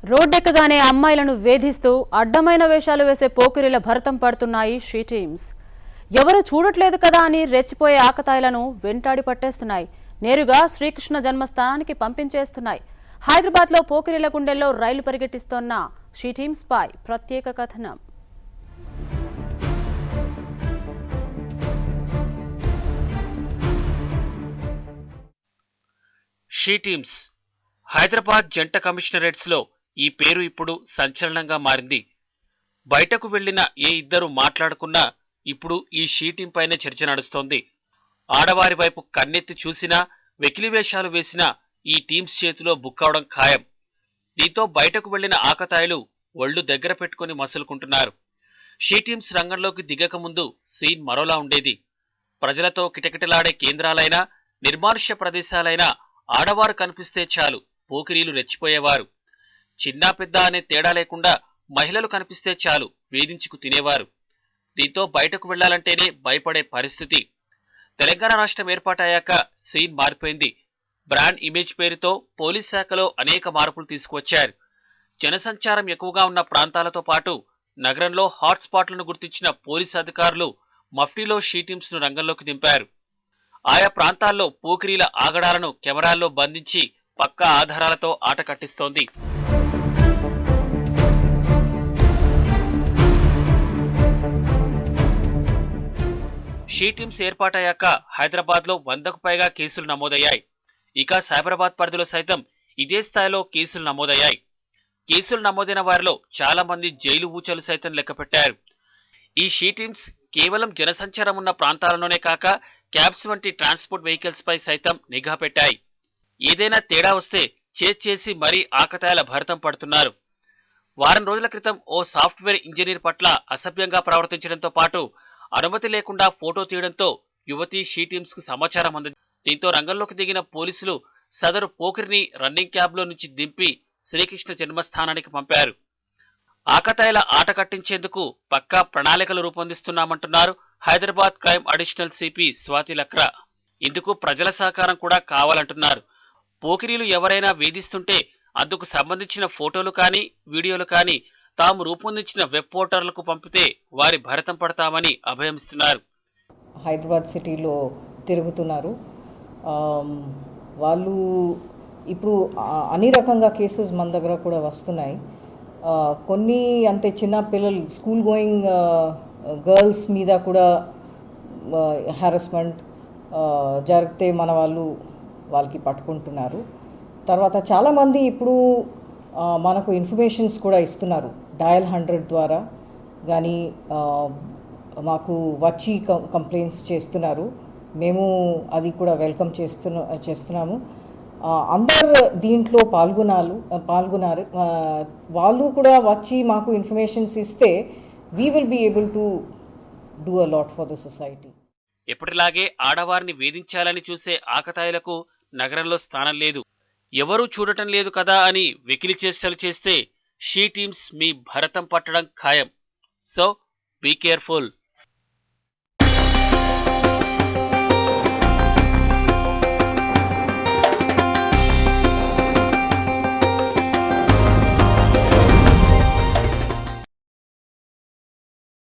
రోడ్డెక్కగానే అమ్మాయిలను వేధిస్తూ అడ్డమైన వేషాలు వేసే పోకిరీల భరతం పడుతున్నాయి షీ టీమ్స్. ఎవరు చూడట్లేదు కదా అని రెచ్చిపోయే ఆకతాయిలను వెంటాడి పట్టేస్తున్నాయి. నేరుగా శ్రీకృష్ణ జన్మస్థానానికి పంపించేస్తున్నాయి. హైదరాబాద్ లో పోకిరీల గుండెల్లో రైలు పరిగెట్టిస్తోన్న షీ టీమ్స్ పై ప్రత్యేక కథనం. షీ టీమ్స్ హైదరాబాద్ జంట కమిషనరేట్స్ లో ఈ పేరు ఇప్పుడు సంచలనంగా మారింది. బయటకు వెళ్లిన ఏ ఇద్దరు మాట్లాడుకున్నా ఇప్పుడు ఈ షీ టీం పైనే చర్చ నడుస్తోంది. ఆడవారి వైపు కన్నెత్తి చూసినా, వెకిలివేషాలు వేసినా ఈ టీమ్స్ చేతిలో బుక్కవడం ఖాయం. దీంతో బయటకు వెళ్లిన ఆకతాయిలు ఒళ్లు దగ్గర పెట్టుకుని మసులుకుంటున్నారు. షీ టీమ్స్ రంగంలోకి దిగక ముందు సీన్ మరోలా ఉండేది. ప్రజలతో కిటకిటలాడే కేంద్రాలైనా, నిర్మానుష్య ప్రదేశాలైనా ఆడవారు కనిపిస్తే చాలు పోకిరీలు రెచ్చిపోయేవారు. చిన్నా పెద్ద అనే తేడా లేకుండా మహిళలు కనిపిస్తే చాలు వేధించుకు తినేవారు. దీంతో బయటకు వెళ్లాలంటేనే భయపడే పరిస్థితి. తెలంగాణ రాష్ట్రం ఏర్పాటయ్యాక సీన్ మారిపోయింది. బ్రాండ్ ఇమేజ్ పేరుతో పోలీస్ శాఖలో అనేక మార్పులు తీసుకువచ్చారు. జనసంచారం ఎక్కువగా ఉన్న ప్రాంతాలతో పాటు నగరంలో హాట్ స్పాట్లను గుర్తించిన పోలీసు అధికారులు మఫ్టీలో షీ టీమ్స్ ను రంగంలోకి దింపారు. ఆయా ప్రాంతాల్లో పోకిరీల ఆగడాలను కెమెరాల్లో బంధించి పక్కా ఆధారాలతో ఆట కట్టిస్తోంది. షీ టీమ్స్ ఏర్పాటయ్యాక హైదరాబాద్ లో 100కు పైగా కేసులు నమోదయ్యాయి. ఇక సైబరాబాద్ పరిధిలో సైతం ఇదే స్థాయిలో కేసులు నమోదయ్యాయి. కేసులు నమోదైన వారిలో చాలా మంది జైలు ఊచలు సైతం లెక్కపెట్టారు. ఈ షీ టీమ్స్ కేవలం జనసంచారం ఉన్న ప్రాంతాలలోనే కాక క్యాబ్స్ వంటి ట్రాన్స్పోర్ట్ వెహికల్స్ పై సైతం నిఘా పెట్టాయి. ఏదైనా తేడా వస్తే చేసి మరీ ఆకతాయిల భరతం పడుతున్నారు. వారం రోజుల క్రితం ఓ సాఫ్ట్వేర్ ఇంజనీర్ పట్ల అసభ్యంగా ప్రవర్తించడంతో పాటు అనుమతి లేకుండా ఫోటో తీయడంతో యువతి షీ టీమ్స్ కు సమాచారం అందింది. దీంతో రంగంలోకి దిగిన పోలీసులు సదరు పోకిరిని రన్నింగ్ క్యాబ్ లో నుంచి దింపి శ్రీకృష్ణ జన్మస్థానానికి పంపారు. ఆకతాయిల ఆట కట్టించేందుకు పక్కా ప్రణాళికలు రూపొందిస్తున్నామంటున్నారు Hyderabad crime additional CP Swathi Lakra. ఇందుకు ప్రజల సహకారం కూడా కావాలంటున్నారు. పోకిరీలు ఎవరైనా వేధిస్తుంటే అందుకు సంబంధించిన ఫోటోలు కానీ, వీడియోలు కానీ తాము రూపొందించిన వెబ్ పోర్టర్లకు పంపితే వారి భరతం పడతామని అభయమిస్తున్నారు. హైదరాబాద్ సిటీలో తిరుగుతున్నారు. వాళ్ళు ఇప్పుడు అన్ని రకంగా కేసెస్ మన దగ్గర కూడా వస్తున్నాయి. కొన్ని అంతే చిన్న పిల్లలు స్కూల్ గోయింగ్ గర్ల్స్ మీద కూడా హారాస్మెంట్ జరిగితే మన వాళ్ళకి పట్టుకుంటున్నారు. తర్వాత చాలామంది ఇప్పుడు మనకు ఇన్ఫర్మేషన్స్ కూడా ఇస్తున్నారు డయల్ 100 ద్వారా కానీ మాకు వచ్చి కంప్లైంట్స్ చేస్తున్నారు. మేము అది కూడా వెల్కమ్ చేస్తున్నాము. అందరు దీంట్లో పాల్గొన్నారు. వాళ్ళు కూడా వచ్చి మాకు ఇన్ఫర్మేషన్స్ ఇస్తే we will be able to do a lot for the society. ఎప్పటిలాగే ఆడవారిని వేధించాలని చూసే ఆకతాయిలకు నగరంలో స్థానం లేదు. ఎవరూ చూడటం లేదు కదా అని వెకిలి చేష్టలు చేస్తే షీ టీమ్స్ మీ భరతం పట్టడం ఖాయం. So be careful.